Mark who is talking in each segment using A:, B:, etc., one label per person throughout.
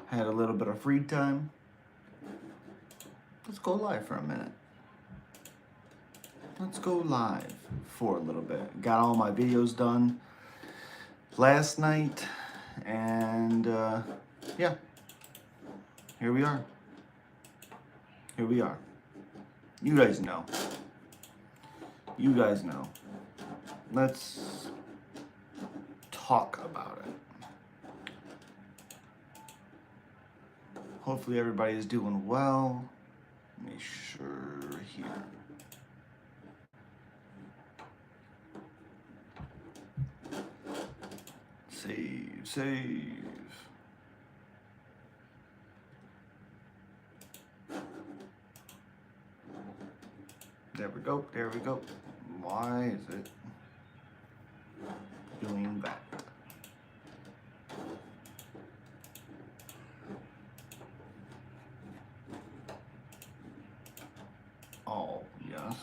A: Had a little bit of free time. Let's go live for a minute. Let's go live for a little bit. Got all my videos done last night, and yeah, here we are. Here we are. You guys know. You guys know. Let's talk about it. Hopefully everybody is doing well. Make sure here. Save. There we go, there we go. Why is it doing that? Oh, yes.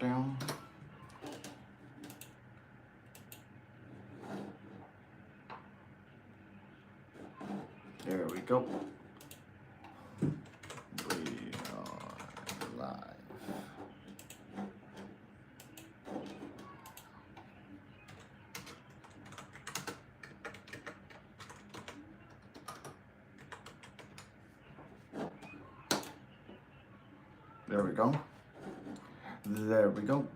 A: Down. There we go. We are live. There we go. There we go.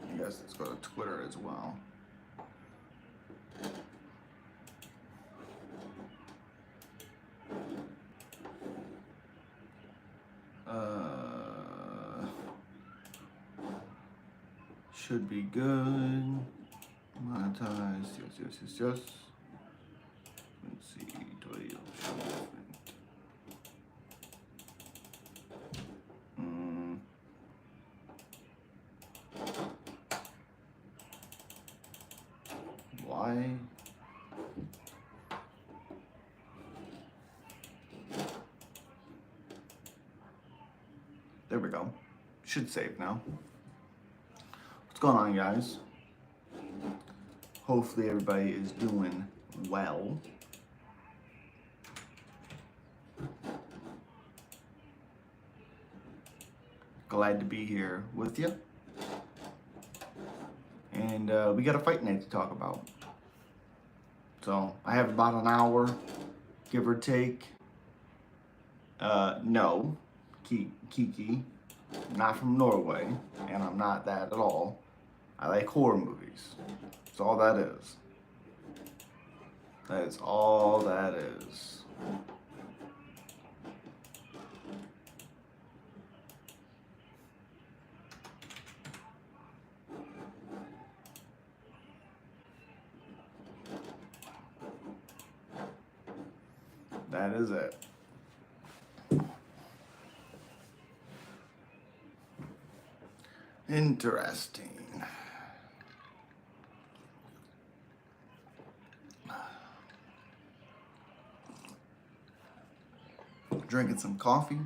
A: I guess let's go to Twitter as well. Should be good. Monetize. Yes. Let's see. Why? There we go. Should save now. What's going on, guys? Hopefully everybody is doing well. Glad to be here with you. And we got a fight night to talk about. So I have about an hour, give or take. No, Kiki, not from Norway, and I'm not that at all. I like horror movies. That's all that is. That is all that is. That is it. Interesting. Drinking some coffee.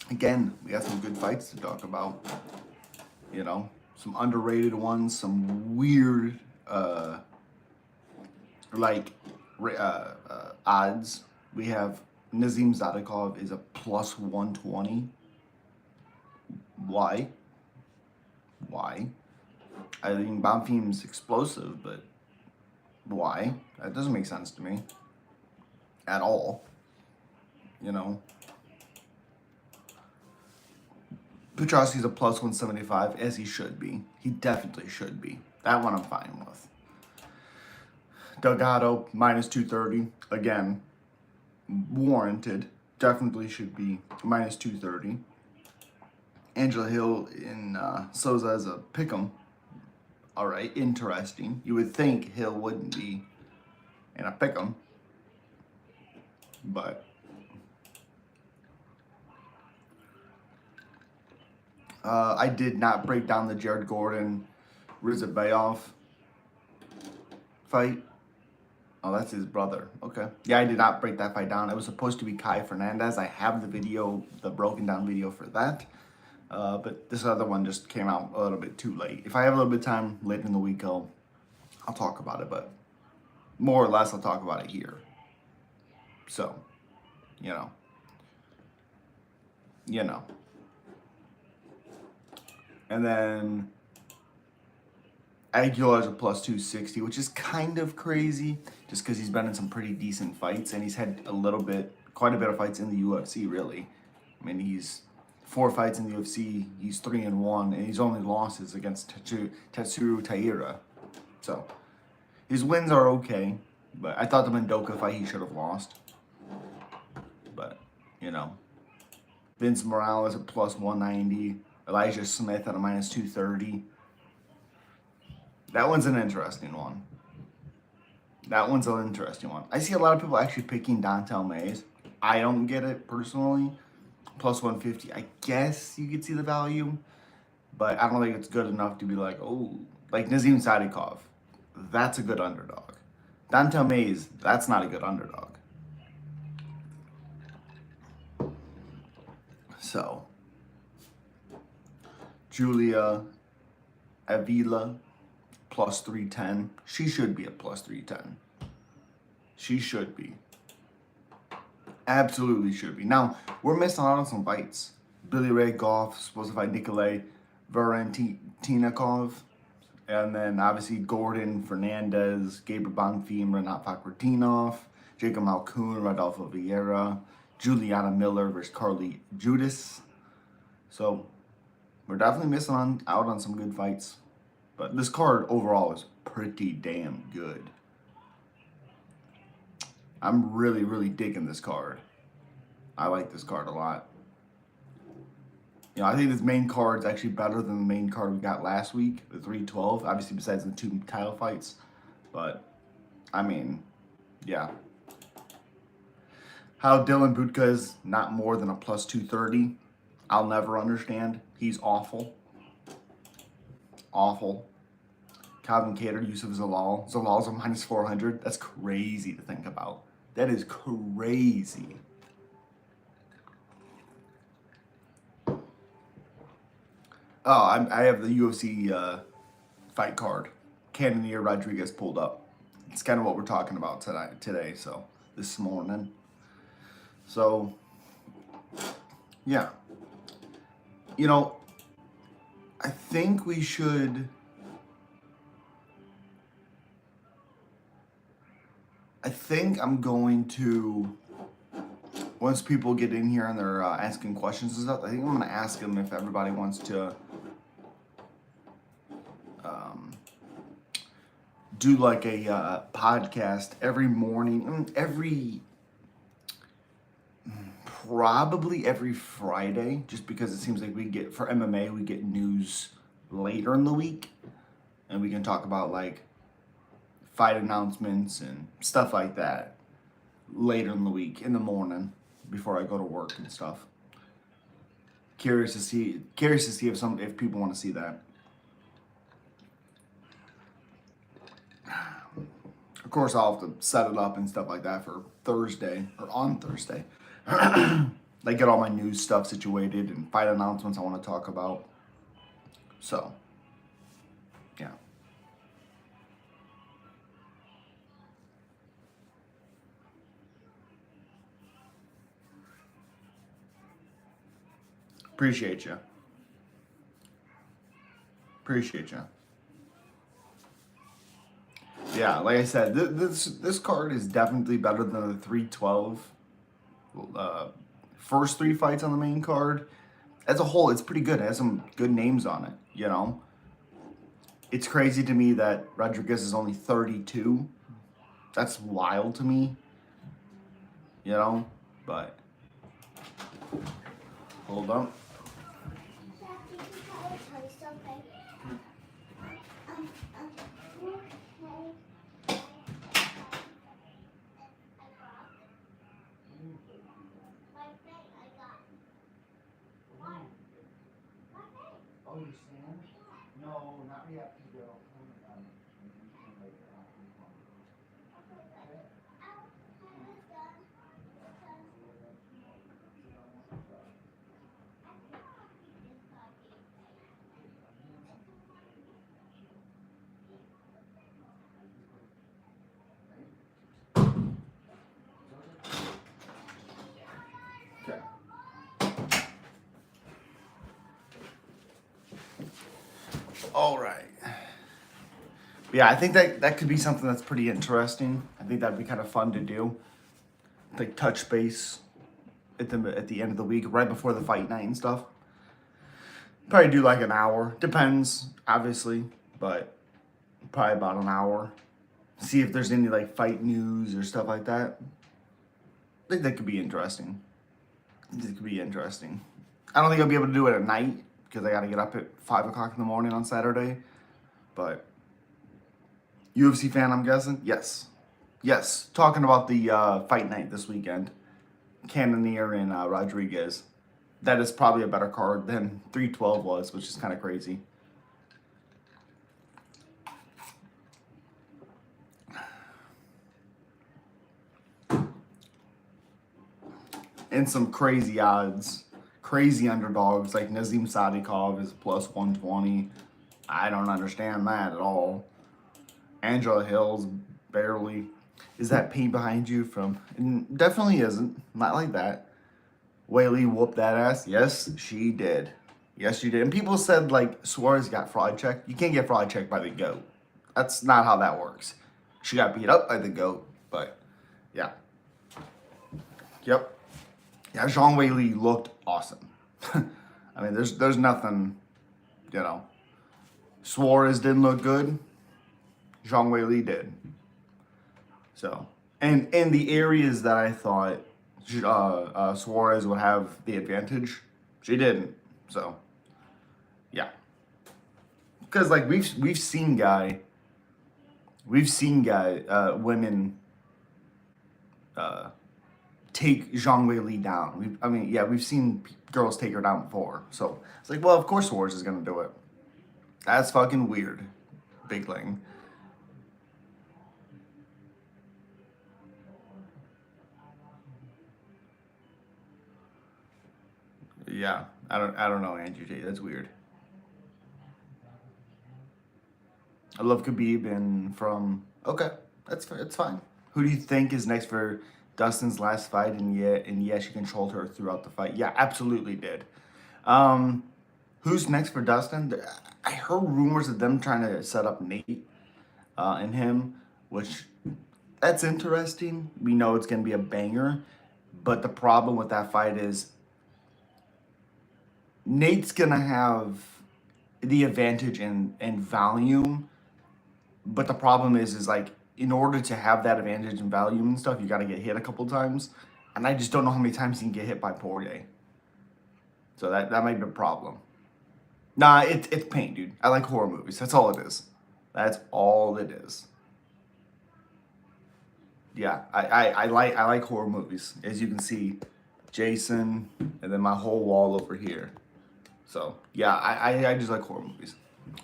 A: Again, we got some good fights to talk about. You know, some underrated ones, some weird, odds. We have Nazim Zadikov is a plus 120. Why? I think Bonfim's explosive, but why? That doesn't make sense to me. At all. You know. Petrosky's a plus 175, as he should be. He definitely should be. That one I'm fine with. Delgado, minus 230. Again, warranted. Definitely should be minus 230. Angela Hill in Souza as a pick'em. All right, interesting. You would think Hill wouldn't be in a pick'em, but I did not break down the Jared Gordon Rizabeyov fight. Oh, that's his brother. Okay. Yeah, I did not break that fight down. It was supposed to be Kai Fernandez. I have the video, the broken down video for that. But this other one just came out a little bit too late. If I have a little bit of time later in the week, I'll talk about it. But more or less, I'll talk about it here. So, you know. You know. And then Aguilar's a plus 260, which is kind of crazy just because he's been in some pretty decent fights and he's had quite a bit of fights in the UFC, really. I mean, he's 4 fights in the UFC, he's 3-1, and he's only losses against Tatsuro Taira. So, his wins are okay, but I thought the Mendoza fight he should have lost. But, you know. Vince Morales at plus 190, Elijah Smith at a minus 230. That one's an interesting one. I see a lot of people actually picking Dontel Mays. I don't get it personally. Plus 150. I guess you could see the value, but I don't think it's good enough to be like, oh, like Nazim Sadikov. That's a good underdog. Dontel Mays, that's not a good underdog. So, Julia Avila, plus 310. She should be at plus 310. She should be. Absolutely should be. Now, we're missing out on some fights. Billy Ray Goff supposed to fight Nikolay Valentinnikov. And then, obviously, Gordon Fernandez, Gabriel Bonfim, Renat Fakhretdinov, Jacob Malkoun, Rodolfo Vieira, Juliana Miller versus Carly Judas. So, we're definitely missing out on some good fights. But this card overall is pretty damn good. I'm really, really digging this card. I like this card a lot. You know, I think this main card is actually better than the main card we got last week, the 312, obviously besides the 2 title fights. But, I mean, yeah. How Dylan Budka is not more than a plus 230, I'll never understand. He's awful. Awful. Calvin Kattar, Yusuf Zalal. Zalal's a minus 400. That's crazy to think about. That is crazy. Oh, I have the UFC fight card. Cannonier Rodrigues pulled up. It's kind of what we're talking about today, so this morning. So, yeah. You know, I think we should... I think I'm going to, once people get in here and they're asking questions and stuff, I think I'm going to ask them if everybody wants to do like a podcast every morning, probably every Friday, just because it seems like for MMA, we get news later in the week, and we can talk about like fight announcements and stuff like that later in the week, in the morning, before I go to work and stuff. Curious to see if people want to see that. Of course, I'll have to set it up and stuff like that for Thursday, or on Thursday. Like get all my news stuff situated and fight announcements I want to talk about. So, yeah. Appreciate you. Yeah, like I said, this card is definitely better than the 312 first 3 fights on the main card. As a whole, it's pretty good. It has some good names on it, you know? It's crazy to me that Rodrigues is only 32. That's wild to me, you know? But, hold on. Oh, you stand? No, not yet. All right. Yeah, I think that could be something that's pretty interesting. I think that'd be kind of fun to do. Like touch base at the end of the week, right before the fight night and stuff. Probably do like an hour. Depends, obviously, but probably about an hour. See if there's any like fight news or stuff like that. I think that could be interesting. It could be interesting. I don't think I'll be able to do it at night because I got to get up at 5 o'clock in the morning on Saturday. But UFC fan, I'm guessing? Yes. Yes. Talking about the fight night this weekend. Cannonier and Rodrigues. That is probably a better card than 312 was, which is kind of crazy. And some crazy odds. Crazy underdogs like Nazim Sadikov is plus 120. I don't understand that at all. Angela Hill's barely. Is that paint behind you from? Definitely isn't. Not like that. Whaley whooped that ass. Yes, she did. Yes, she did. And people said like Suarez got fraud checked. You can't get fraud checked by the GOAT. That's not how that works. She got beat up by the GOAT, but yeah. Yep. Yeah, Zhang Weili looked awesome. I mean, there's nothing, you know. Suarez didn't look good. Zhang Weili did. So, and in the areas that I thought Suarez would have the advantage, she didn't. So, yeah. Because like we've seen women take Zhang Weili down. We've seen girls take her down before. So it's like, well, of course Suarez is gonna do it. That's fucking weird, Bigling. Yeah, I don't know, Andrew Tate. That's weird. I love Khabib and from okay, it's fine. Who do you think is next for Dustin's last fight? And yeah, she controlled her throughout the fight. Yeah, absolutely did. Who's next for Dustin? I heard rumors of them trying to set up Nate and him, which that's interesting. We know it's gonna be a banger, but the problem with that fight is Nate's gonna have the advantage in volume, but the problem is like in order to have that advantage in volume and stuff, you got to get hit a couple times, and I just don't know how many times he can get hit by Poirier. So that might be a problem. Nah, it's paint, dude. I like horror movies. That's all it is. That's all it is. Yeah, I like horror movies. As you can see, Jason, and then my whole wall over here. So yeah, I just like horror movies.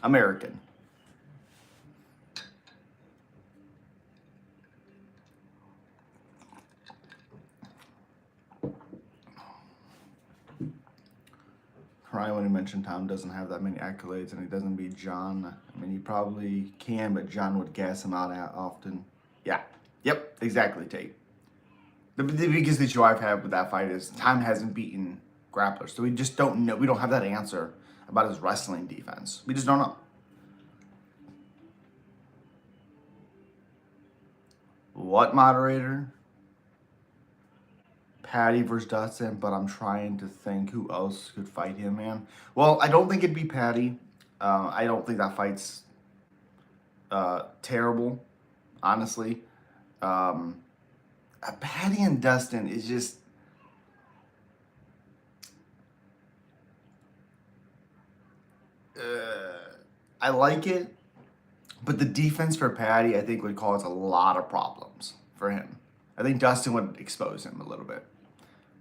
A: American. Cry when he mentioned Tom doesn't have that many accolades and he doesn't beat John. I mean, he probably can, but John would gas him out often. Yeah. Yep. Exactly, Tate. The biggest issue I've had with that fight is Tom hasn't beaten grapplers, so we just don't know. We don't have that answer about his wrestling defense. We just don't know. What moderator? Patty versus Dustin, but I'm trying to think who else could fight him, man. Well, I don't think it'd be Patty. I don't think that fight's terrible, honestly. Patty and Dustin is just... I like it, but the defense for Patty, I think, would cause a lot of problems for him. I think Dustin would expose him a little bit.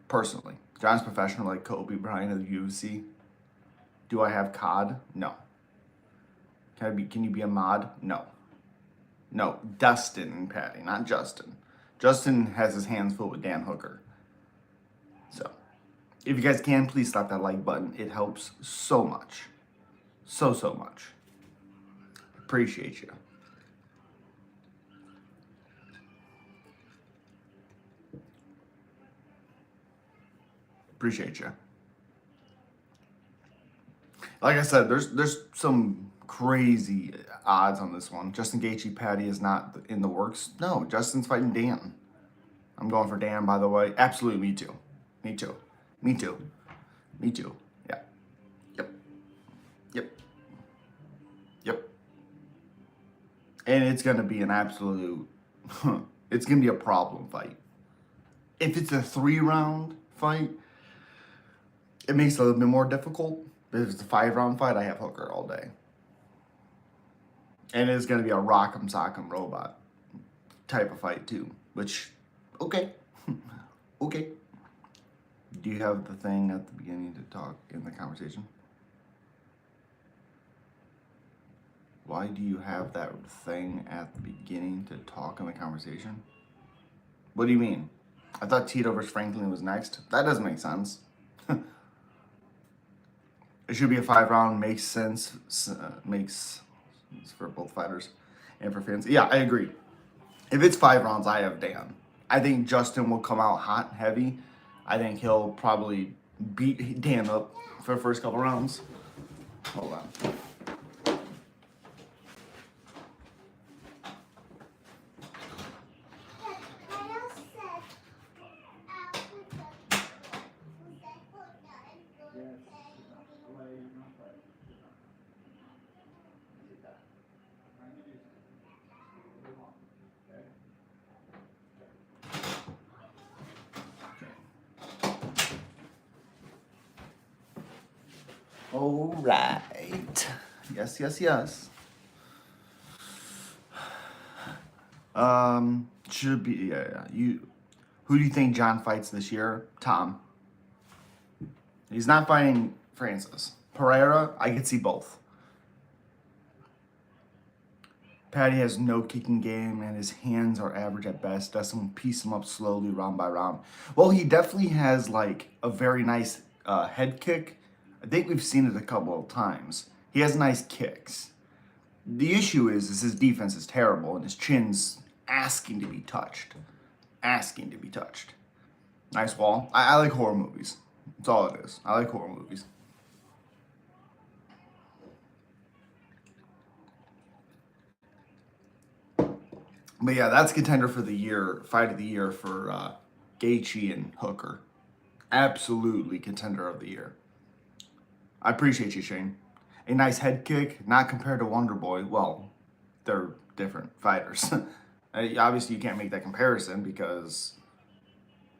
A: Personally, John's professional like Kobe Bryant of the UFC. Do I have COD? No. Can you be a mod? No. No, Dustin and Patty, not Justin. Justin has his hands full with Dan Hooker. So, if you guys can, please slap that like button. It helps so much. So much. Appreciate you. Appreciate you. Like I said, there's some crazy odds on this one. Justin Gaethje, Patty is not in the works. No, Justin's fighting Dan. I'm going for Dan, by the way. Absolutely, me too. Me too. Me too. Me too. Yeah. Yep. Yep. Yep. And it's going to be an absolute, it's going to be a problem fight. If it's a 3-round fight, it makes it a little bit more difficult. But if it's a 5-round fight, I have Hooker all day. And it's going to be a rock'em sock'em robot type of fight too. Which, okay. Okay. Do you have the thing at the beginning to talk in the conversation? Why do you have that thing at the beginning to talk in the conversation? What do you mean? I thought Tito versus Franklin was next. That doesn't make sense. It should be a 5-round. Makes sense. Makes sense for both fighters and for fans. Yeah, I agree. If it's 5 rounds, I have Dan. I think Justin will come out hot and heavy. I think he'll probably beat Dan up for the first couple rounds. Hold on. All right. Yes, yes, yes. Should be, yeah. Who do you think John fights this year? Tom. He's not fighting Francis. Pereira, I could see both. Patty has no kicking game, and his hands are average at best. Dustin will piece him up slowly, round by round. Well, he definitely has, like, a very nice head kick. I think we've seen it a couple of times. He has nice kicks. The issue is his defense is terrible, and his chin's asking to be touched. Asking to be touched. Nice wall. I like horror movies. That's all it is. I like horror movies. But yeah, that's contender for the year, fight of the year for Gaethje and Hooker. Absolutely contender of the year. I appreciate you, Shane. A nice head kick, not compared to Wonder Boy. Well, they're different fighters. Obviously, you can't make that comparison because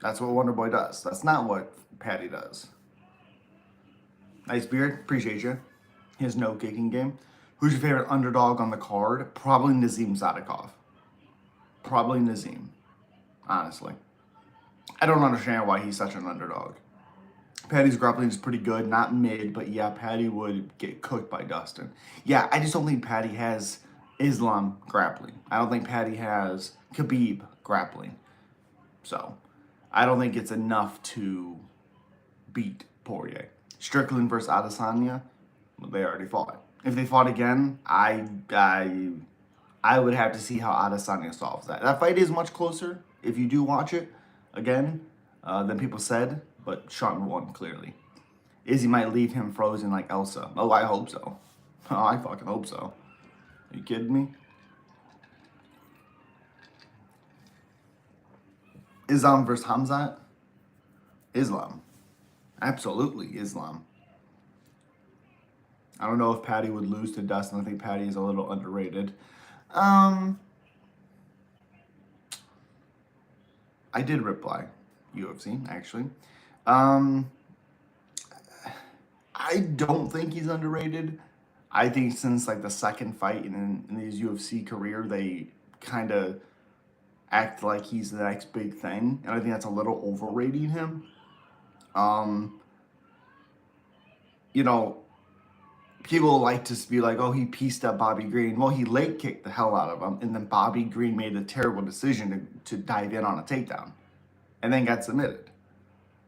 A: that's what Wonder Boy does. That's not what Patty does. Nice beard. Appreciate you. He has no kicking game. Who's your favorite underdog on the card? Probably Nazim Zadikov. Probably Nazim. Honestly. I don't understand why he's such an underdog. Patty's grappling is pretty good. Not mid, but yeah, Patty would get cooked by Dustin. Yeah, I just don't think Patty has Islam grappling. I don't think Patty has Khabib grappling. So, I don't think it's enough to beat Poirier. Strickland versus Adesanya, well, they already fought. If they fought again, I would have to see how Adesanya solves that. That fight is much closer, if you do watch it again, than people said, but Sean won, clearly. Izzy might leave him frozen like Elsa. Oh, I hope so. Oh, I fucking hope so. Are you kidding me? Islam versus Hamzat? Islam. Absolutely Islam. I don't know if Patty would lose to Dustin. I think Patty is a little underrated. I did reply UFC, actually. I don't think he's underrated. I think since like the second fight in his UFC career, they kind of act like he's the next big thing, and I think that's a little overrating him. You know, people like to be like, oh, he pieced up Bobby Green. Well, he leg kicked the hell out of him, and then Bobby Green made a terrible decision to dive in on a takedown, and then got submitted.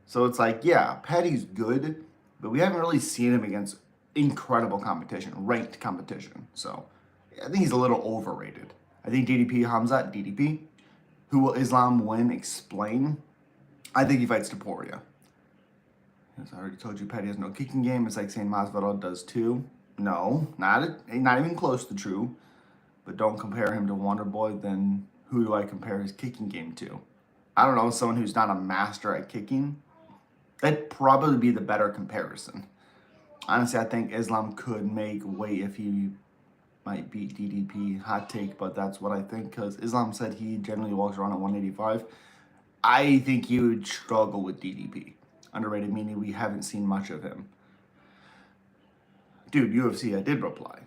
A: So it's like, yeah, Patty's good, but we haven't really seen him against incredible competition, ranked competition. So I think he's a little overrated. I think DDP, Hamzat, DDP. Who will Islam win? Explain. I think he fights Topuria. As I already told you, Patty has no kicking game. It's like saying Masvidal does too. No, not even close to true. But don't compare him to Wonder Boy. Then who do I compare his kicking game to? I don't know, someone who's not a master at kicking. That'd probably be the better comparison. Honestly, I think Islam could make weight if he might beat DDP. Hot take, but that's what I think because Islam said he generally walks around at 185. I think he would struggle with DDP. Underrated meaning we haven't seen much of him. Dude, UFC, I did reply.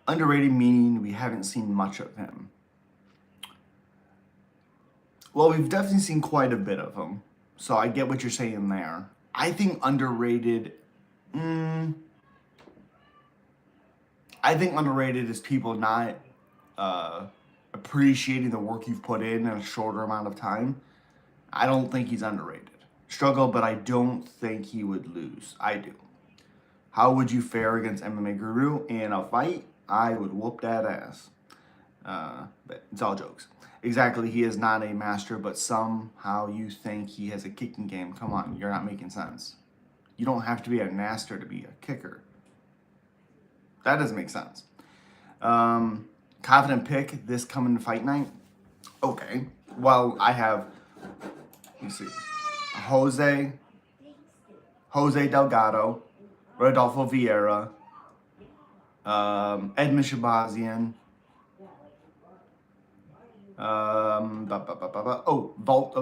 A: Underrated meaning we haven't seen much of him. Well, we've definitely seen quite a bit of him. So I get what you're saying there. I think underrated. I think underrated is people not appreciating the work you've put in a shorter amount of time. I don't think he's underrated. Struggle, but I don't think he would lose. I do. How would you fare against MMA Guru in a fight? I would whoop that ass. But it's all jokes. Exactly, he is not a master, but somehow you think he has a kicking game. Come on, you're not making sense. You don't have to be a master to be a kicker. That doesn't make sense. Confident pick this coming fight night? Okay. Well, I have, let me see, Jose Delgado, Rodolfo Vieira, Edmund Shabazian,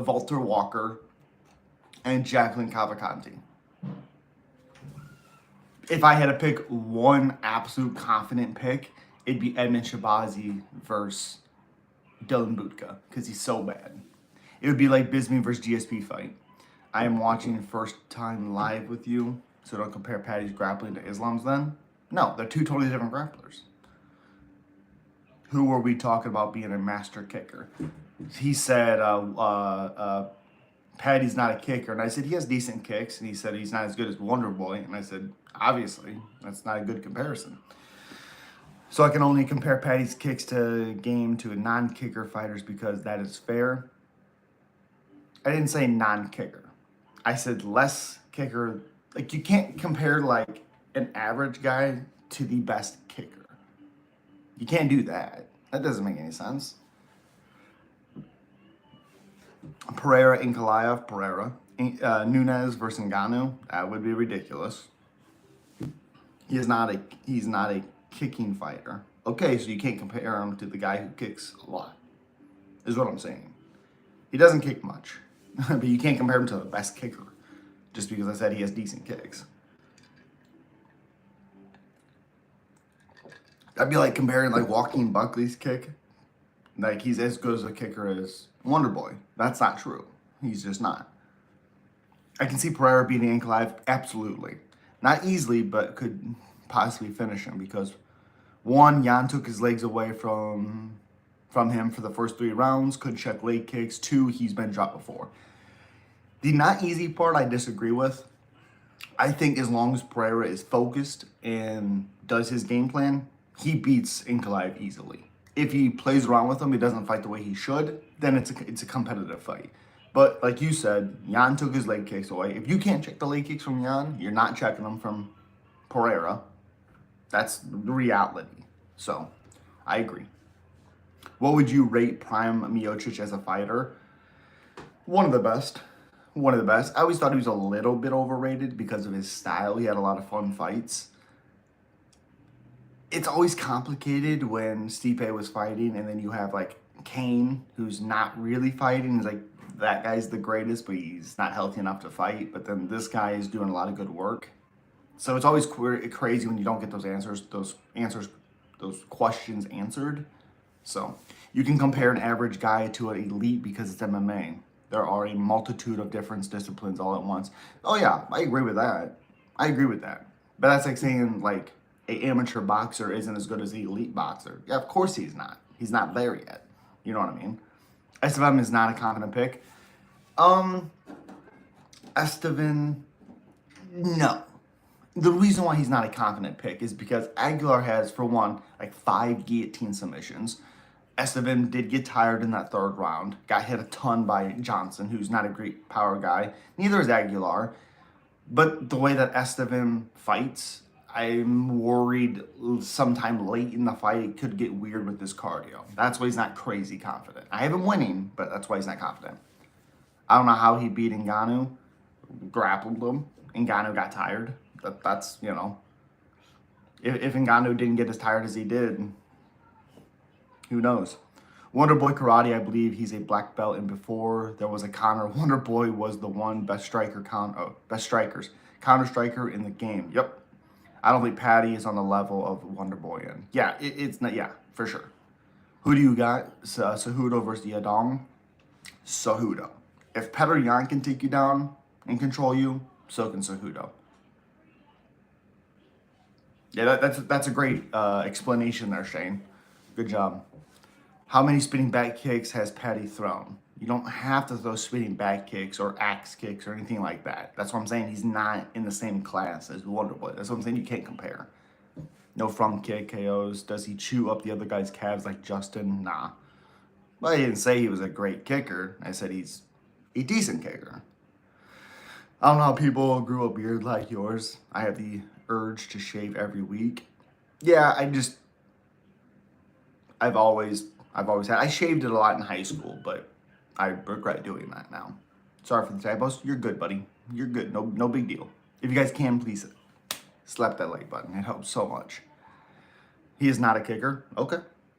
A: Walter Walker, and Jacqueline Cavalcanti. If I had to pick one absolute confident pick, it'd be Edmund Shabazi versus Dylan Budka, because he's so bad. It would be like Bismi versus GSP fight. I am watching first time live with you, so don't compare Patty's grappling to Islam's then. No, they're two totally different grapplers. Who were we talking about being a master kicker? He said Patty's not a kicker, and I said he has decent kicks, and he said he's not as good as Wonder Boy, and I said obviously that's not a good comparison. So I can only compare Patty's kicks to game to a non-kicker fighters because that is fair. I didn't say non-kicker. I said less kicker. Like you can't compare like an average guy to the best kicker. You can't do that. That doesn't make any sense. Pereira Ankalaev, Nunes versus Ngannou. That would be ridiculous. He's not a kicking fighter. Okay, so you can't compare him to the guy who kicks a lot. Is what I'm saying. He doesn't kick much, but you can't compare him to the best kicker just because I said he has decent kicks. That'd be like comparing like Joaquin Buckley's kick. Like he's as good as a kicker as Wonder Boy. That's not true. He's just not. I can see Pereira beating Ankalaev, absolutely. Not easily, but could possibly finish him because one, Jan took his legs away from him for the first 3 rounds, couldn't check leg kicks. 2, he's been dropped before. The not easy part I disagree with. I think as long as Pereira is focused and does his game plan, he beats Ankalaev easily. If he plays around with him, he doesn't fight the way he should, then it's a competitive fight. But like you said, Jan took his leg kicks away. If you can't check the leg kicks from Jan, you're not checking them from Pereira. That's the reality. So, I agree. What would you rate Prime Miocic as a fighter? One of the best. One of the best. I always thought he was a little bit overrated because of his style. He had a lot of fun fights. It's always complicated when Stipe was fighting and then you have like Kane, who's not really fighting. He's like, that guy's the greatest, but he's not healthy enough to fight. But then this guy is doing a lot of good work. So it's always crazy when you don't get those questions answered. So you can compare an average guy to an elite because it's MMA. There are a multitude of different disciplines all at once. Oh yeah, I agree with that. I agree with that. But that's like saying like an amateur boxer isn't as good as the elite boxer. Yeah, of course he's not. He's not there yet. You know what I mean? Estevan is not a confident pick. Estevan, no. The reason why he's not a confident pick is because Aguilar has, for one, like 5 guillotine submissions. Estevan did get tired in that 3rd round. Got hit a ton by Johnson, who's not a great power guy. Neither is Aguilar. But the way that Estevan fights, I'm worried sometime late in the fight it could get weird with his cardio. That's why he's not crazy confident. I have him winning, but that's why he's not confident. I don't know how he beat Ngannou, grappled him. Ngannou got tired. That's, you know, if Ngannou didn't get as tired as he did, who knows? Wonderboy Karate, I believe he's a black belt, and before there was a Connor, Wonderboy was the one best striker, best strikers, counter striker in the game. Yep. I don't think Patty is on the level of Wonderboy. And yeah, it's not. Yeah, for sure. Who do you got? Cejudo versus Yadong. Cejudo. If Petr Yan can take you down and control you, so can Cejudo. Yeah, that's a great explanation there, Shane. Good job. How many spinning back kicks has Patty thrown? You don't have to throw spinning back kicks or axe kicks or anything like that. That's what I'm saying. He's not in the same class as Wonderboy. That's what I'm saying. You can't compare. No front kick KOs. Does he chew up the other guy's calves like Justin? Nah. Well, I didn't say he was a great kicker. I said he's a decent kicker. I don't know how people grew a beard like yours. I have the urge to shave every week. Yeah, I've always had. I shaved it a lot in high school, but I regret doing that now. Sorry for the typos. You're good, buddy. You're good. No big deal. If you guys can, please slap that like button. It helps so much. He is not a kicker. Okay.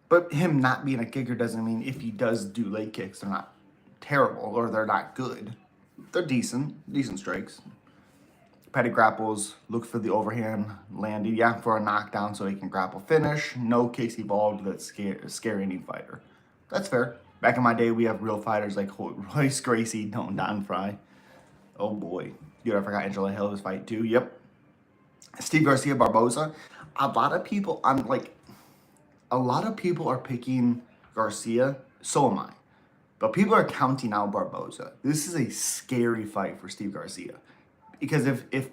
A: But him not being a kicker doesn't mean if he does do leg kicks, they're not terrible or they're not good. They're decent strikes. Petty grapples, look for the overhand landing, yeah, for a knockdown so he can grapple finish. No case evolved that scare any fighter. That's fair. Back in my day, we have real fighters like Royce Gracie, Don Fry. Oh boy. Dude, I forgot Angela Hill was fight too. Yep. Steve Garcia Barboza. A lot of people are picking Garcia. So am I. But people are counting out Barboza. This is a scary fight for Steve Garcia. Because if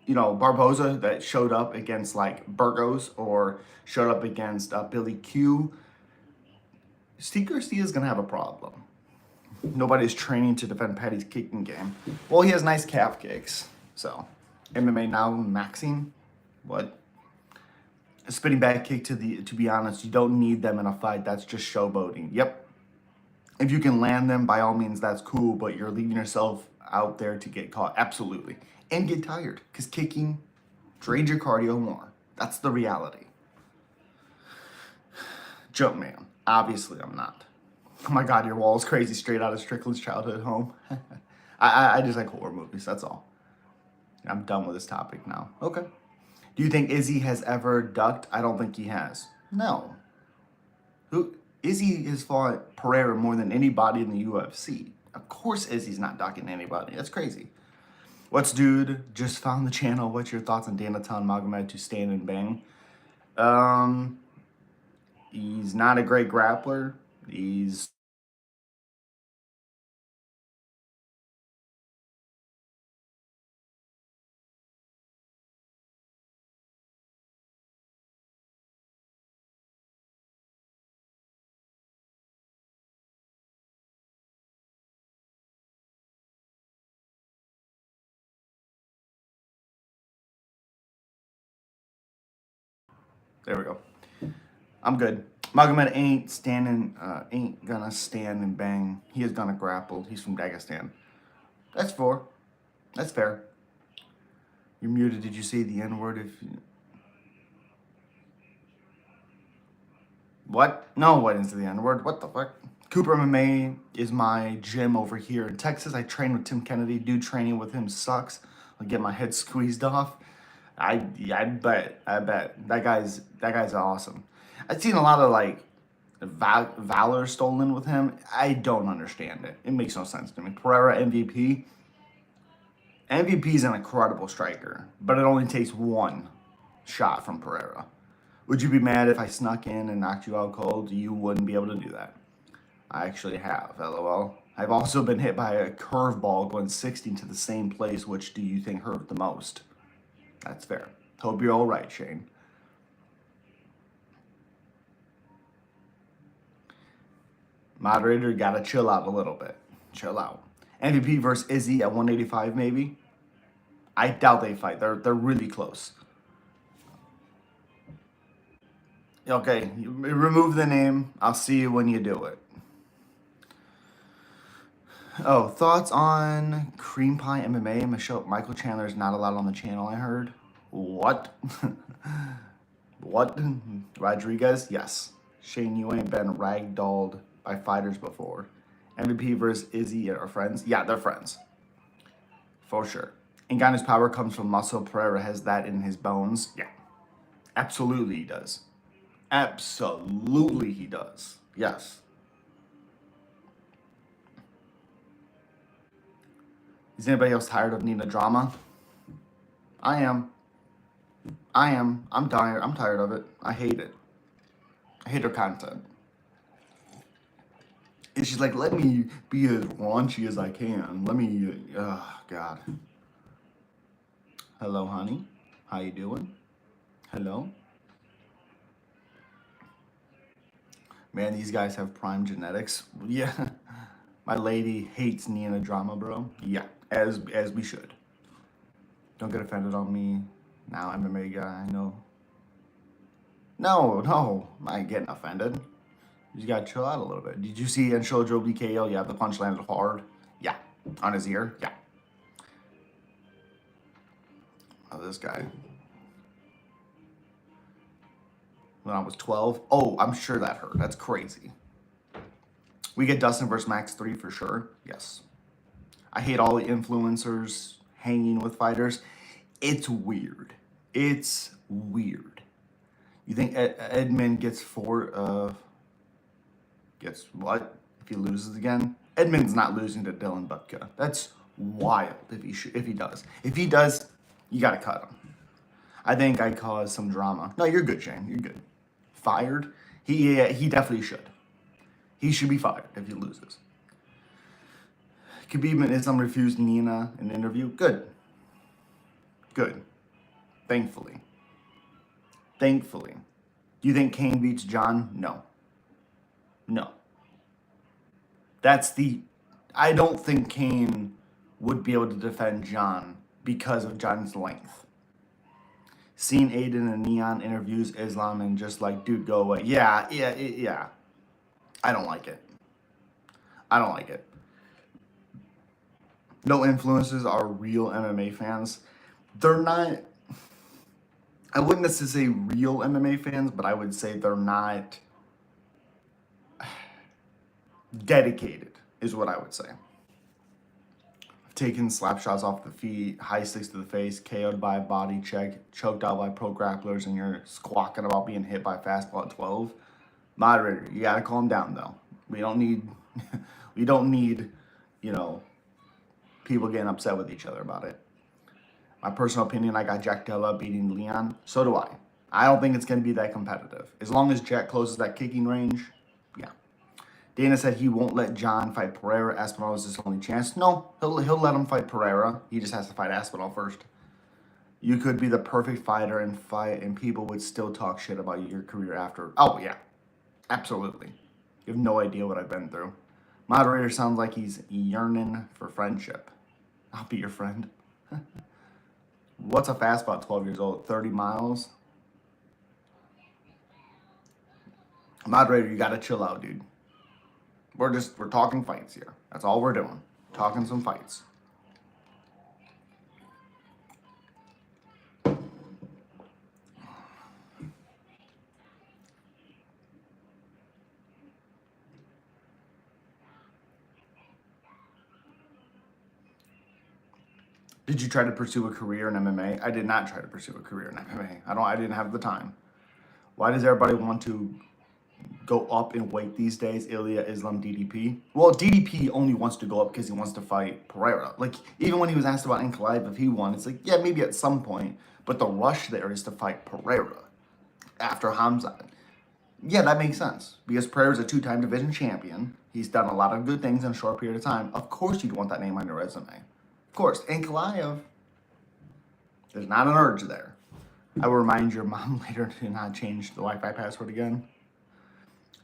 A: you know, Barboza that showed up against like Burgos or showed up against Billy Q, Steve Garcia is going to have a problem. Nobody's training to defend Patty's kicking game. Well, he has nice calf kicks. So, MMA now maxing. What? A spinning back kick to be honest, you don't need them in a fight. That's just showboating. Yep. If you can land them, by all means, that's cool, but you're leaving yourself out there to get caught. Absolutely. And get tired, because kicking drains your cardio more. That's the reality. Joke man. Obviously, I'm not. Oh my God, your wall is crazy, straight out of Strickland's childhood home. I just like horror movies, that's all. I'm done with this topic now. Okay. Do you think Izzy has ever ducked? I don't think he has. No. Izzy has fought Pereira more than anybody in the UFC. Of course Izzy's not ducking anybody. That's crazy. What's dude? Just found the channel. What's your thoughts on Danatan Magomed to stand and bang? He's not a great grappler. He's there we go. I'm good. Magomed ain't gonna stand and bang. He is gonna grapple. He's from Dagestan. That's fair. That's fair. You're muted. Did you say the N-word? What? No, I didn't say the N-word. What the fuck? Cooper MMA is my gym over here in Texas. I train with Tim Kennedy. Dude, training with him sucks. I'll get my head squeezed off. I bet that guy's awesome. I've seen a lot of like valor stolen with him. I don't understand it. It makes no sense to me. Pereira MVP. MVP is an incredible striker, but it only takes one shot from Pereira. Would you be mad if I snuck in and knocked you out cold? You wouldn't be able to do that. I actually have, LOL. I've also been hit by a curveball going 60 to the same place. Which do you think hurt the most? That's fair. Hope you're all right, Shane. Moderator, gotta chill out a little bit. Chill out. MVP versus Izzy at 185, maybe? I doubt they fight. They're really close. Okay, remove the name. I'll see you when you do it. Oh, thoughts on Cream Pie MMA? Michael Chandler is not allowed on the channel, I heard. What? What? Rodrigues? Yes. Shane, you ain't been ragdolled by fighters before. MVP versus Izzy are friends? Yeah, they're friends. For sure. Ngannou's power comes from muscle. Pereira has that in his bones. Yeah. Absolutely he does. Absolutely he does. Yes. Is anybody else tired of Nina drama? I am. I'm tired. I'm tired of it. I hate it. I hate her content. And she's like, let me be as raunchy as I can. Let me, oh, God. Hello, honey. How you doing? Hello? Man, these guys have prime genetics. Yeah. My lady hates Nina drama, bro. Yeah, as we should. Don't get offended on me. Now MMA guy, I know. No, I ain't getting offended. You just gotta chill out a little bit. Did you see Anshojo BKO? Yeah, the punch landed hard. Yeah, on his ear. Yeah. Oh, this guy. When I was 12. Oh, I'm sure that hurt. That's crazy. We get Dustin versus Max 3 for sure. Yes. I hate all the influencers hanging with fighters. It's weird. It's weird. You think Edmund gets gets what if he loses again? Edmund's not losing to Dylan Butka. That's wild if he does. If he does, you gotta cut him. I think I caused some drama. No, you're good, Shane. You're good. Fired? He definitely should. He should be fired if he loses. Khabib and Islam refused Nina an interview. Good. Good. Thankfully. Do you think Kane beats John? No. I don't think Kane would be able to defend John because of John's length. Seen Aiden and Neon interviews Islam and just like, dude, go away. Yeah. I don't like it. No influencers are real MMA fans. They're not, I wouldn't necessarily say real MMA fans, but I would say they're not dedicated, is what I would say. I've taken slap shots off the feet, high sticks to the face, KO'd by a body check, choked out by pro grapplers, and you're squawking about being hit by fastball at 12. Moderator, you gotta calm down though. We don't need, people getting upset with each other about it. My personal opinion, I got Jack Della beating Leon. So do I. I don't think it's going to be that competitive. As long as Jack closes that kicking range, yeah. Dana said he won't let John fight Pereira. Aspinall is his only chance. No, he'll let him fight Pereira. He just has to fight Aspinall first. You could be the perfect fighter and fight, and people would still talk shit about your career after. Oh, yeah. Absolutely. You have no idea what I've been through. Moderator sounds like he's yearning for friendship. I'll be your friend. What's a fastball at 12 years old? 30 miles? Moderator, you gotta chill out, dude. We're talking fights here. That's all we're doing. Talking some fights. Did you try to pursue a career in MMA? I did not try to pursue a career in MMA. I didn't have the time. Why does everybody want to go up in weight these days? Ilya, Islam, DDP. Well, DDP only wants to go up because he wants to fight Pereira. Like, even when he was asked about Ankalaev if he won, it's like, yeah, maybe at some point. But the rush there is to fight Pereira after Hamzat. Yeah, that makes sense. Because Pereira's a two-time division champion. He's done a lot of good things in a short period of time. Of course you'd want that name on your resume. Of course. Ankalaev, there's not an urge there. I will remind your mom later to not change the Wi-Fi password again.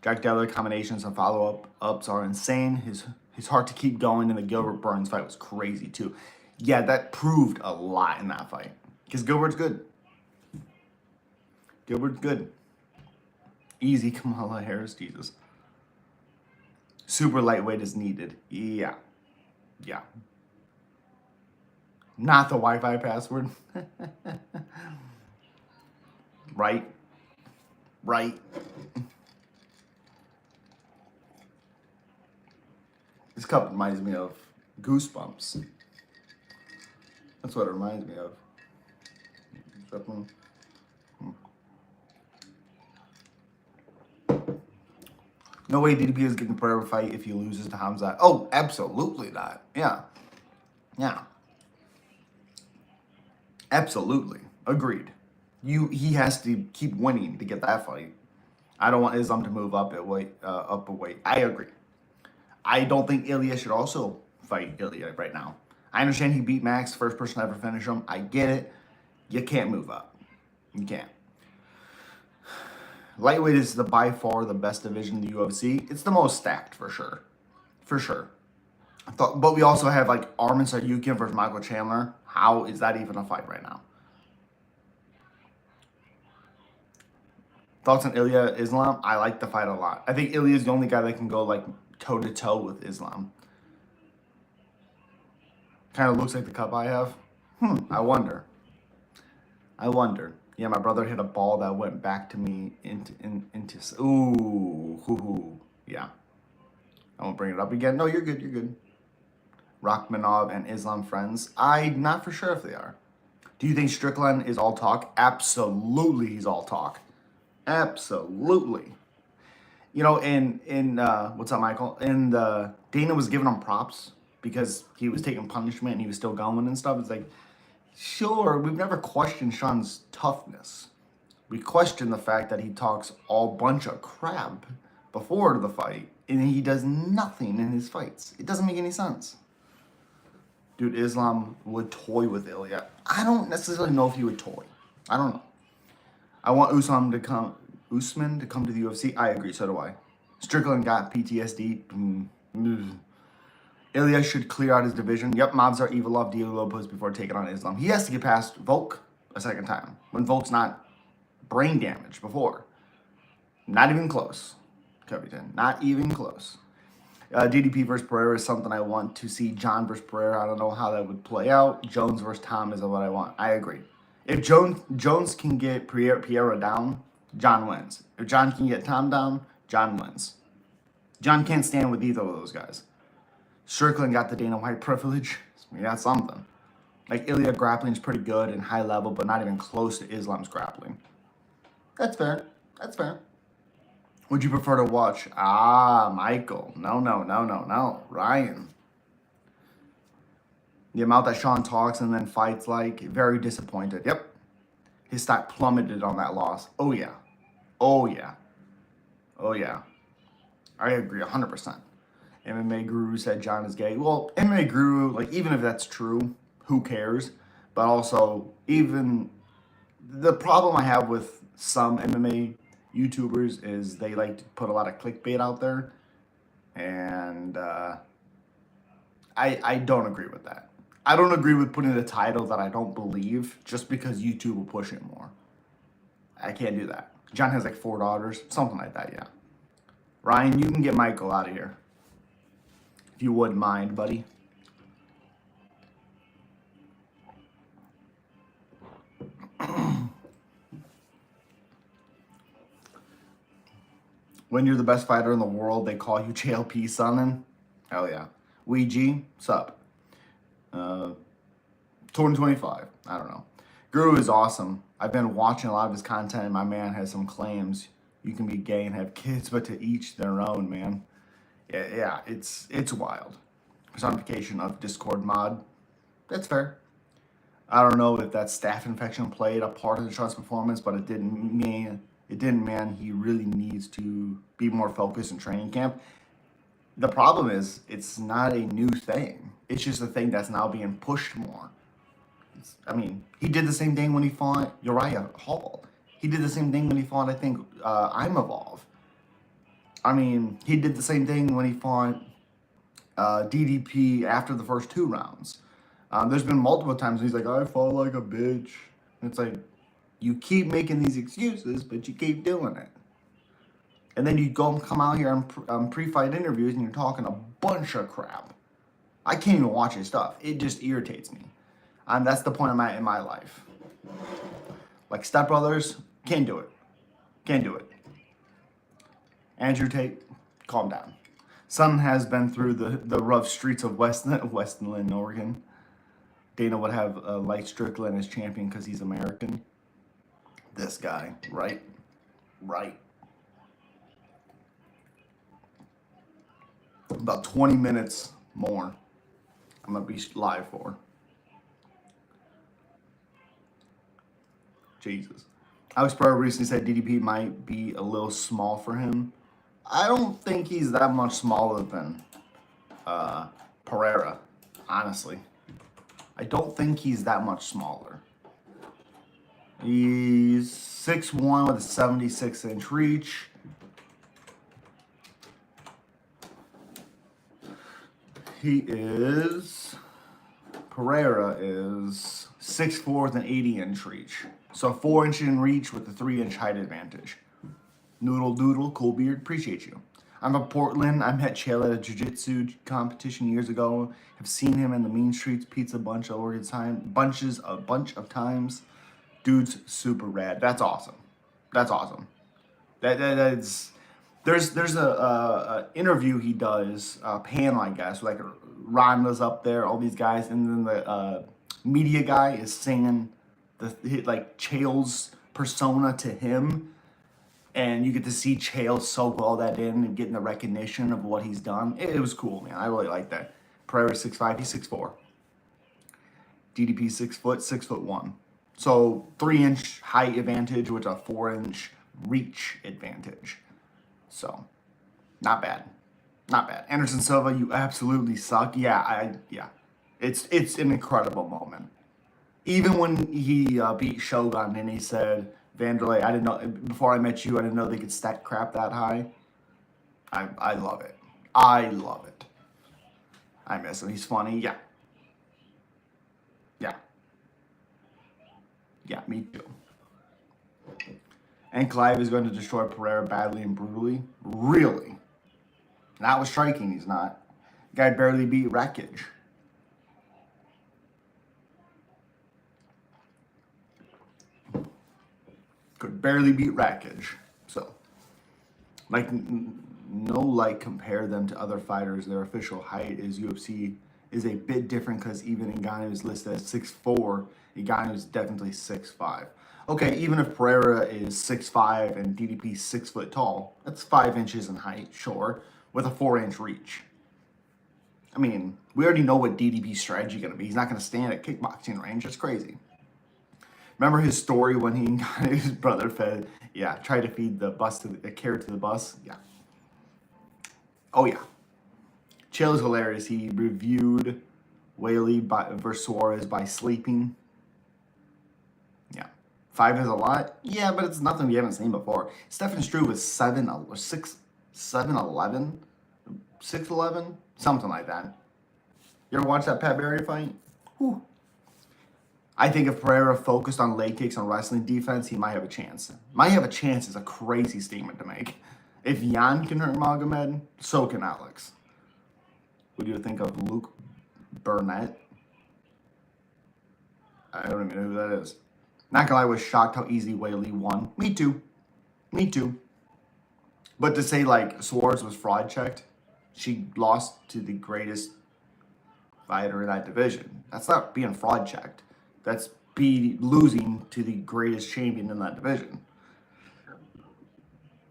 A: Jack Della combinations and follow-ups are insane. His hard to keep going, and the Gilbert Burns fight was crazy too. Yeah, that proved a lot in that fight. Because Gilbert's good. Gilbert's good. Easy Kamala Harris, Jesus. Super lightweight is needed. Yeah. Yeah. Not the Wi-Fi password. Right. Right. This cup reminds me of Goosebumps. That's what it reminds me of. No way DDP is getting the Pereira fight if he loses to Hamzat. Oh, absolutely not. Yeah. Yeah. Absolutely. Agreed. He has to keep winning to get that fight. I don't want Islam to move up a weight. I agree. I don't think Ilya should also fight Ilya right now. I understand he beat Max, first person to ever finish him. I get it. You can't move up. You can't. Lightweight is by far the best division in the UFC. It's the most stacked for sure. For sure. But we also have like Arman Saryukin versus Michael Chandler. How is that even a fight right now? Thoughts on Ilya Islam? I like the fight a lot. I think Ilya is the only guy that can go like toe to toe with Islam. Kind of looks like the cup I have. I wonder. Yeah, my brother hit a ball that went back to me into yeah. I won't bring it up again. No, you're good. You're good. Rachmanov and Islam friends. I'm not for sure if they are. Do you think Strickland is all talk? Absolutely, he's all talk. Absolutely. You know, in what's up, Michael? And Dana was giving him props because he was taking punishment and he was still going and stuff. It's like, sure, we've never questioned Sean's toughness. We question the fact that he talks all bunch of crap before the fight and he does nothing in his fights. It doesn't make any sense. Dude, Islam would toy with Ilya. I don't necessarily know if he would toy. I don't know. I want Usman to come to the UFC. I agree, so do I. Strickland got PTSD. Ilya should clear out his division. Yep, Mavzar, Evilov, Diego Lopez before taking on Islam. He has to get past Volk a second time. When Volk's not brain damaged before. Not even close, Covington. Not even close. DDP versus Pereira is something I want to see. John versus Pereira, I don't know how that would play out. Jones versus Tom is what I want. I agree. If Jones can get Pereira down, John wins. If John can get Tom down, John wins. John can't stand with either of those guys. Strickland got the Dana White privilege. We got something. Like Ilya grappling is pretty good and high level, but not even close to Islam's grappling. That's fair. That's fair. Would you prefer to watch? Michael. No. Ryan. The amount that Sean talks and then fights like, very disappointed. Yep. His stock plummeted on that loss. Oh, yeah. I agree 100%. MMA Guru said John is gay. Well, MMA Guru, like, even if that's true, who cares? But also, even the problem I have with some MMA YouTubers is they like to put a lot of clickbait out there. And I don't agree with that. I don't agree with putting a title that I don't believe just because YouTube will push it more. I can't do that. John has like 4 daughters, something like that, yeah. Ryan, you can get Michael out of here. If you wouldn't mind, buddy. When you're the best fighter in the world, they call you JLP Sonnen. Hell yeah. Ouija, sup? 2025. I don't know. Guru is awesome. I've been watching a lot of his content, and my man has some claims. You can be gay and have kids, but to each their own, man. Yeah, it's wild. Personification of Discord mod. That's fair. I don't know if that staph infection played a part of the Sean's performance, but it didn't mean he really needs to be more focused in training camp. The problem is, it's not a new thing. It's just a thing that's now being pushed more. He did the same thing when he fought Uriah Hall. He did the same thing when he fought, I think, Imavov. He did the same thing when he fought DDP after the first 2 rounds. There's been multiple times he's like, I fought like a bitch. And it's like, you keep making these excuses, but you keep doing it. And then you come out here on pre-fight interviews and you're talking a bunch of crap. I can't even watch his stuff. It just irritates me. And that's the point I'm at in my life. Like Step Brothers, can't do it. Can't do it. Andrew Tate, calm down. Son has been through the rough streets of Westland, Oregon. Dana would have Light Strickland as champion because he's American. This guy, right? Right. About 20 minutes more I'm going to be live for. Jesus. Alex Pereira recently said DDP might be a little small for him. I don't think he's that much smaller than Pereira, honestly. I don't think he's that much smaller. He's 6'1" with a 76-inch reach. Pereira is 6'4" with an 80-inch reach. So 4 inch in reach with a 3-inch height advantage. Noodle Doodle, cool beard, appreciate you. I'm from Portland. I met Chael at a jiu-jitsu competition years ago. Have seen him in the Mean Streets Pizza a bunch of times. Dude's super rad. That's awesome. That's awesome. That's there's a interview he does, a panel, I guess, like Ronda's up there, all these guys, and then the media guy is singing like Chael's persona to him. And you get to see Chael soak all that in and getting the recognition of what he's done. It was cool, man. I really like that. Pereira 6'5", he's 6'4". DDP 6 foot, 6'1". So 3-inch height advantage with a 4-inch reach advantage. So not bad. Not bad. Anderson Silva, you absolutely suck. Yeah. It's an incredible moment. Even when he beat Shogun and he said, Vanderlei, I didn't know, before I met you, I didn't know they could stack crap that high. I love it. I love it. I miss him. He's funny. Yeah. Yeah. Yeah, me too. And Clive is going to destroy Pereira badly and brutally. Really? Not with striking, he's not. Guy barely beat Wreckage. Could barely beat Wreckage. So, compare them to other fighters. Their official height is UFC is a bit different because even Ngannou is listed as 6'4", Ngannou is definitely 6'5". Okay, even if Pereira is 6'5" and DDP 6 foot tall, that's 5 inches in height, sure, with a 4-inch reach. I mean, we already know what DDP's strategy is going to be. He's not going to stand at kickboxing range. That's crazy. Remember his story when he got his brother tried to feed the carrot to the bus? Yeah. Oh, yeah. Chael is hilarious. He reviewed Whaley versus Suarez by sleeping. Yeah. 5 is a lot. Yeah, but it's nothing we haven't seen before. Stefan Struve was 6'11", something like that. You ever watch that Pat Barry fight? Whew. I think if Pereira focused on leg kicks and wrestling defense, he might have a chance. Might have a chance is a crazy statement to make. If Jan can hurt Magomed, so can Alex. What do you think of Luke Burnett? I don't even know who that is. Not gonna lie, I was shocked how easy Whaley won. Me too. But to say like Suarez was fraud checked, she lost to the greatest fighter in that division. That's not being fraud checked. That's losing to the greatest champion in that division.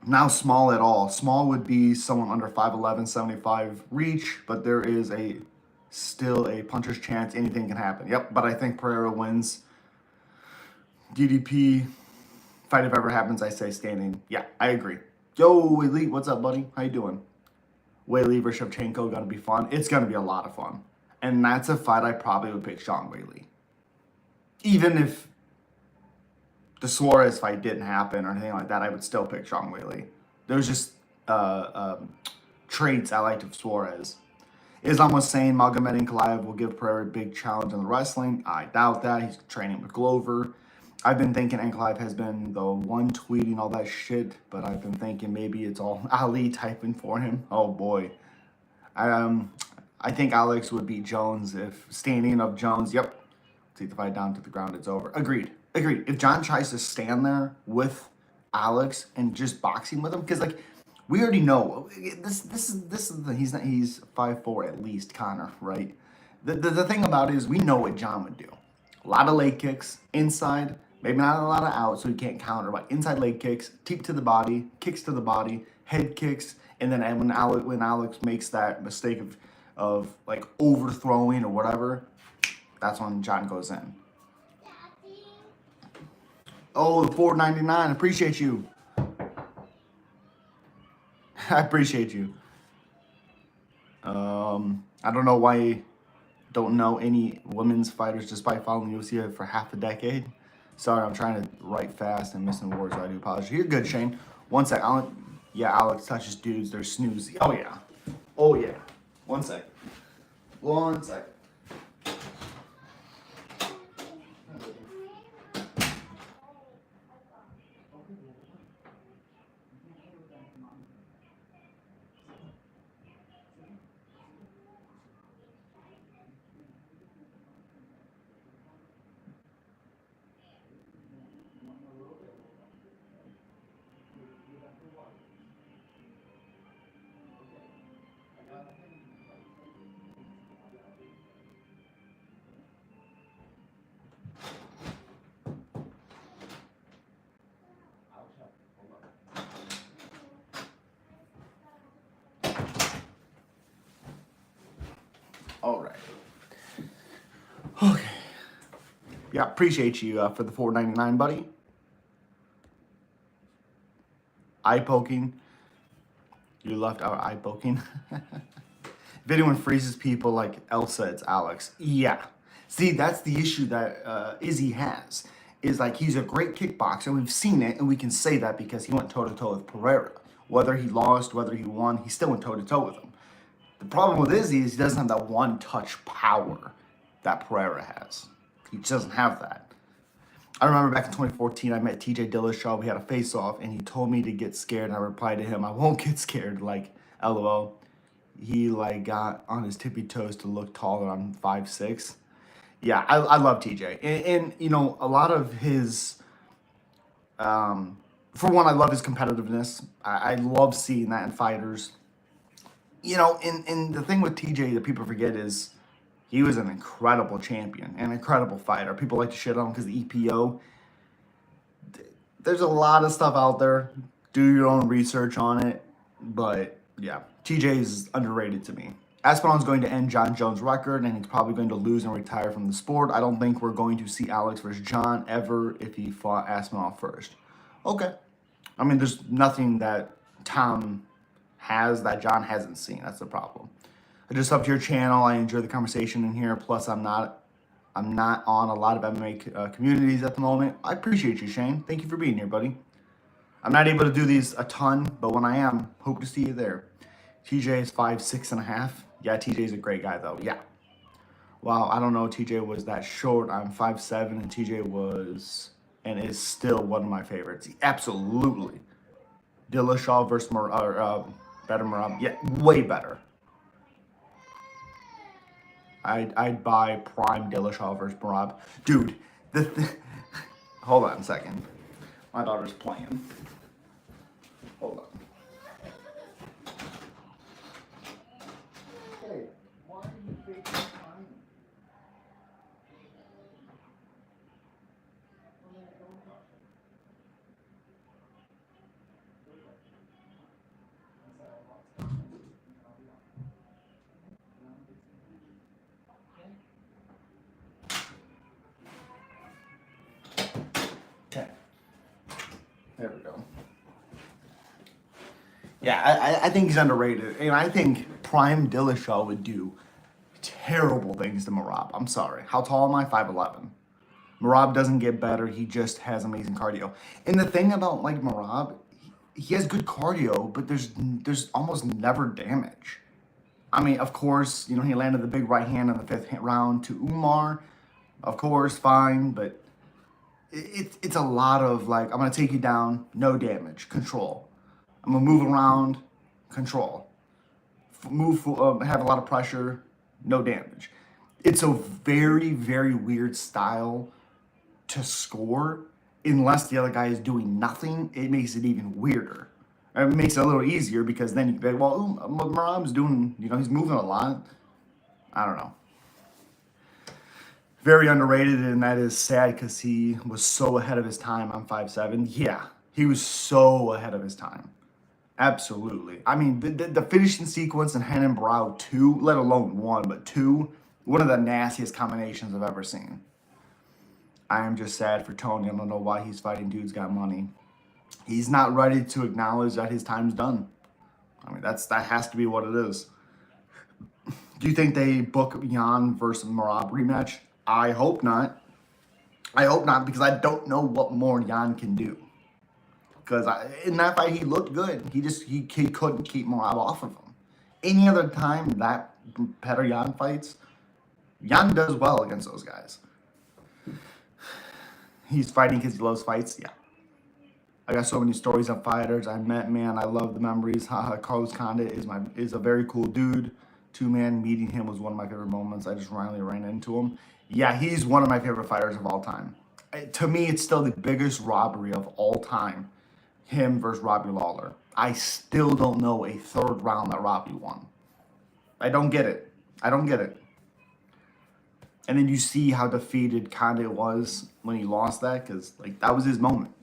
A: Now small at all. Small would be someone under 5'11", 75 reach, but there is still a puncher's chance anything can happen. Yep, but I think Pereira wins. DDP, fight if ever happens, I say standing. Yeah, I agree. Yo, Elite, what's up, buddy? How you doing? Whaley versus Shevchenko, gonna be fun. It's gonna be a lot of fun. And that's a fight I probably would pick Sean Whaley. Even if the Suarez fight didn't happen or anything like that, I would still pick Sean Whaley. There's just traits I liked of Suarez. Islam was saying Magomed Ankalaev will give Pereira a big challenge in the wrestling. I doubt that. He's training with Glover. I've been thinking Ankalaev has been the one tweeting all that shit, but I've been thinking maybe it's all Ali typing for him. Oh boy. I think Alex would beat Jones if standing up Jones. Yep. Take the fight down to the ground. It's over. Agreed. Agreed. If John tries to stand there with Alex and just boxing with him, because like we already know this is the he's 5'4" at least, Connor, right? The thing about it is we know what John would do. A lot of leg kicks inside, maybe not a lot of out, so he can't counter, but inside leg kicks, teep to the body, kicks to the body, head kicks, and then when Alex makes that mistake of like overthrowing or whatever, that's when John goes in. Oh, the $4.99. Appreciate you. I appreciate you. I don't know why I don't know any women's fighters despite following UFC for half a decade. Sorry, I'm trying to write fast and missing words, so I do apologize. You're good, Shane. One sec. Yeah, Alex touches dudes. They're snoozy. Oh, yeah. Oh, yeah. One sec. One sec. All right. Okay. Yeah, appreciate you for the $4.99, buddy. Eye poking. You left out eye poking. If anyone freezes people like Elsa, it's Alex. Yeah. See, that's the issue that Izzy has. Is like he's a great kickboxer. We've seen it, and we can say that because he went toe-to-toe with Pereira. Whether he lost, whether he won, he still went toe-to-toe with him. The problem with Izzy is he doesn't have that one-touch power that Pereira has. He just doesn't have that. I remember back in 2014, I met TJ Dillashaw. We had a face-off, and he told me to get scared, and I replied to him, I won't get scared, like, LOL. He, like, got on his tippy toes to look taller. I'm 5'6". Yeah, I love TJ. And, you know, a lot of his... for one, I love his competitiveness. I love seeing that in fighters. You know, and the thing with TJ that people forget is he was an incredible champion, an incredible fighter. People like to shit on him because the EPO. There's a lot of stuff out there. Do your own research on it. But, yeah, TJ is underrated to me. Aspinall's going to end John Jones' record, and he's probably going to lose and retire from the sport. I don't think we're going to see Alex versus John ever if he fought Aspinall first. Okay. I mean, there's nothing that Tom has that John hasn't seen. That's the problem. I just up to your channel. I enjoy the conversation in here. Plus, I'm not on a lot of MMA communities at the moment. I appreciate you, Shane. Thank you for being here, buddy. I'm not able to do these a ton, but when I am, hope to see you there. TJ is 5'6.5". Yeah, TJ is a great guy, though. Yeah. Wow, I don't know. TJ was that short. I'm 5'7", and TJ was and is still one of my favorites. Absolutely. Dillashaw versus better Merab. Yeah, way better. I'd buy prime Dillashaw versus Merab. Dude, hold on a second. My daughter's playing. Hold on. Hey, why are you faking time? Okay. There we go. Yeah, I think he's underrated. And I think prime Dillashaw would do terrible things to Merab. I'm sorry. How tall am I? 5'11". Merab doesn't get better. He just has amazing cardio. And the thing about like Merab, he has good cardio, but there's almost never damage. I mean, of course, he landed the big right hand in the 5th round to Umar. Of course, fine, but it's a lot of like, I'm going to take you down, no damage, control. I'm going to move around, control. Have a lot of pressure, no damage. It's a very, very weird style to score. Unless the other guy is doing nothing, it makes it even weirder. It makes it a little easier because then you can be like, well, Merab's doing, he's moving a lot. I don't know. Very underrated, and that is sad because he was so ahead of his time on 5'7". Yeah, he was so ahead of his time. Absolutely. I mean, the finishing sequence in Hen and Brow 2, let alone 1, but 2, one of the nastiest combinations I've ever seen. I am just sad for Tony. I don't know why he's fighting dudes got money. He's not ready to acknowledge that his time's done. I mean, that has to be what it is. Do you think they book Jan versus Merab rematch? I hope not. I hope not, because I don't know what more Jan can do. Because in that fight, he looked good. He couldn't keep Merab off of him. Any other time that Petr Yan fights, Jan does well against those guys. He's fighting because he loves fights. Yeah. I got so many stories of fighters I met, man. I love the memories. Carlos Condit is a very cool dude. 2-man meeting him was one of my favorite moments. I just randomly ran into him. Yeah, he's one of my favorite fighters of all time. To me, it's still the biggest robbery of all time. Him versus Robbie Lawler. I still don't know a 3rd round that Robbie won. I don't get it. I don't get it. And then you see how defeated Condit was when he lost that, because like that was his moment.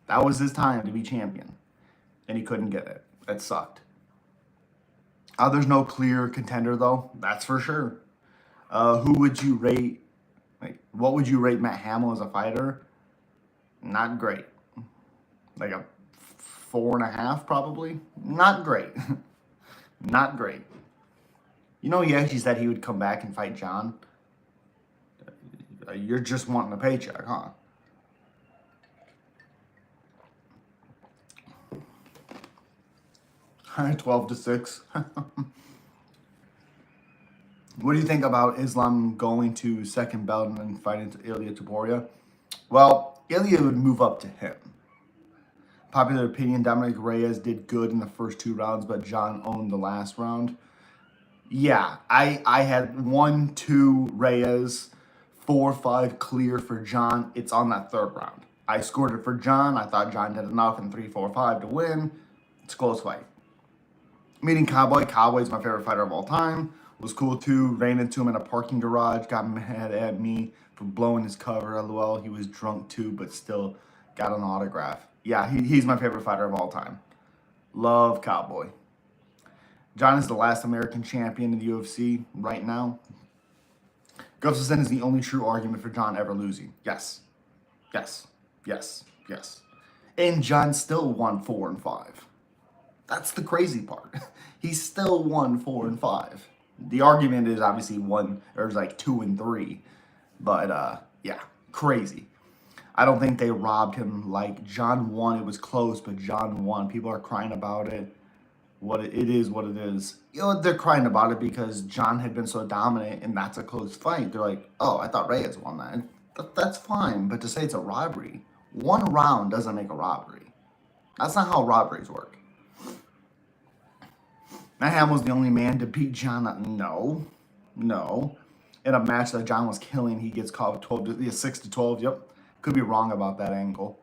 A: That was his time to be champion. And he couldn't get it. That sucked. There's no clear contender, though. That's for sure. Who would you rate? Like, what would you rate Matt Hamill as a fighter? Not great. Like a 4.5, probably. Not great. Not great. He actually said he would come back and fight John. You're just wanting a paycheck, huh? All right, 12-6. What do you think about Islam going to 2nd belt and then fighting Ilya Taporia? Well, Ilya would move up to him. Popular opinion, Dominic Reyes did good in the first 2 rounds, but John owned the last round. Yeah, I had 1, 2 Reyes, 4, 5 clear for John. It's on that 3rd round. I scored it for John. I thought John did enough in 3, 4, 5 to win. It's a close fight. Meeting Cowboy. Cowboy's my favorite fighter of all time. Was cool too. Ran into him in a parking garage. Got mad at me for blowing his cover. LOL. He was drunk too, but still got an autograph. Yeah, he's my favorite fighter of all time. Love Cowboy. John is the last American champion in the UFC right now. Gustafsson is the only true argument for John ever losing. Yes. Yes. Yes. Yes. And John still won 4 and 5. That's the crazy part. He still won 4 and 5. The argument is obviously 2 and 3. But yeah, crazy. I don't think they robbed him like John won. It was close, but John won. People are crying about it. It is what it is. They're crying about it because John had been so dominant, and that's a close fight. They're like, oh, I thought Reyes won that. And that's fine, but to say it's a robbery, 1 round doesn't make a robbery. That's not how robberies work. Matt Hamill's the only man to beat John. No. In a match that John was killing, he gets caught with 6-12. Yep. Could be wrong about that angle.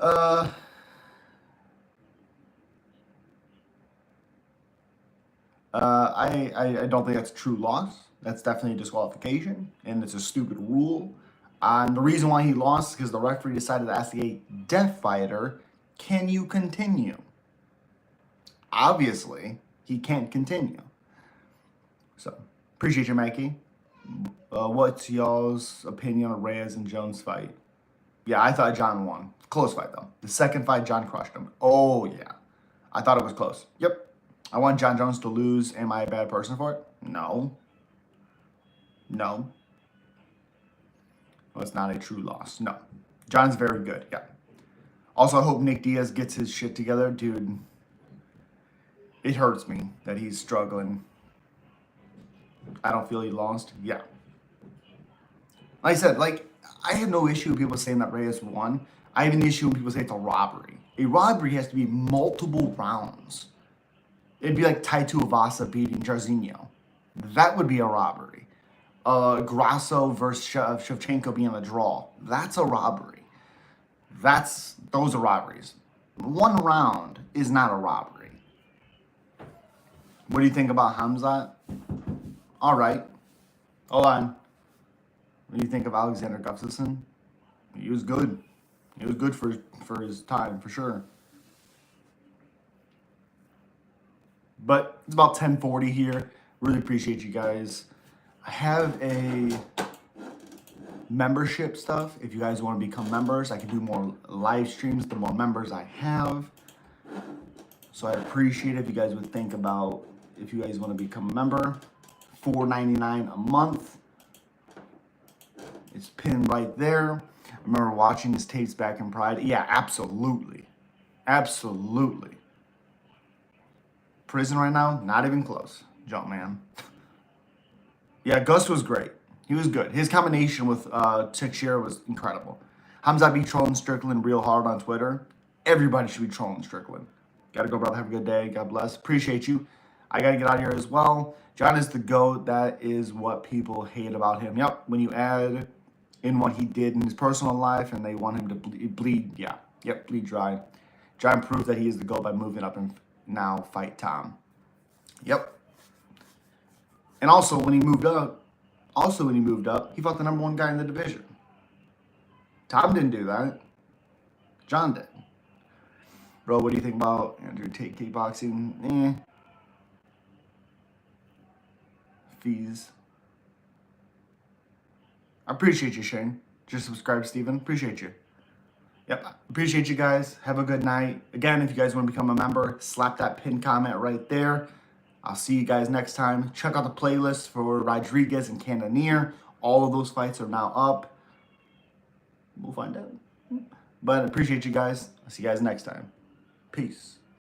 A: I don't think that's a true loss. That's definitely a disqualification, and it's a stupid rule. And the reason why he lost is because the referee decided to ask the deaf fighter, can you continue? Obviously, he can't continue. So, appreciate you, Mikey. What's y'all's opinion on Reyes and Jones fight? Yeah, I thought John won. Close fight, though. The second fight, John crushed him. Oh, yeah. I thought it was close. Yep. I want John Jones to lose. Am I a bad person for it? No. Well, it's not a true loss. No. John's very good. Yeah. Also, I hope Nick Diaz gets his shit together. Dude, it hurts me that he's struggling. I don't feel he lost. Yeah. Like I said, like, I have no issue with people saying that Reyes won. I have an issue when people say it's a robbery. A robbery has to be multiple rounds. It'd be like Taito Avasa beating Jairzinho. That would be a robbery. Grasso versus Shevchenko being a draw. That's a robbery. Those are robberies. One round is not a robbery. What do you think about Hamzat? All right. Hold on. What do you think of Alexander Gustafsson? He was good. He was good for his time, for sure. But it's about 10:40 here. Really appreciate you guys. I have a membership stuff. If you guys want to become members, I can do more live streams the more members I have. So I'd appreciate it if you guys would think about if you guys want to become a member. $4.99 a month. It's pinned right there. I remember watching his tapes back in Pride. Yeah, absolutely. Absolutely. Prison right now, not even close. Jump man. Yeah, Gus was great. He was good. His combination with Teixeira was incredible. Hamza be trolling Strickland real hard on Twitter. Everybody should be trolling Strickland. Gotta go, brother. Have a good day. God bless. Appreciate you. I gotta get out of here as well. John is the GOAT. That is what people hate about him. Yep. When you add in what he did in his personal life and they want him to bleed. Yeah. Yep. Bleed dry. John proved that he is the GOAT by moving up and now fight Tom. Yep. And also when he moved up, he fought the #1 guy in the division. Tom didn't do that. John did. Bro, what do you think about Andrew Tate kickboxing? Fees. I appreciate you, Shane. Just subscribe, Steven. Appreciate you. Yep. Appreciate you guys. Have a good night. Again, if you guys want to become a member, slap that pinned comment right there. I'll see you guys next time. Check out the playlist for Rodrigues and Cannonier. All of those fights are now up. We'll find out. But I appreciate you guys. I'll see you guys next time. Peace.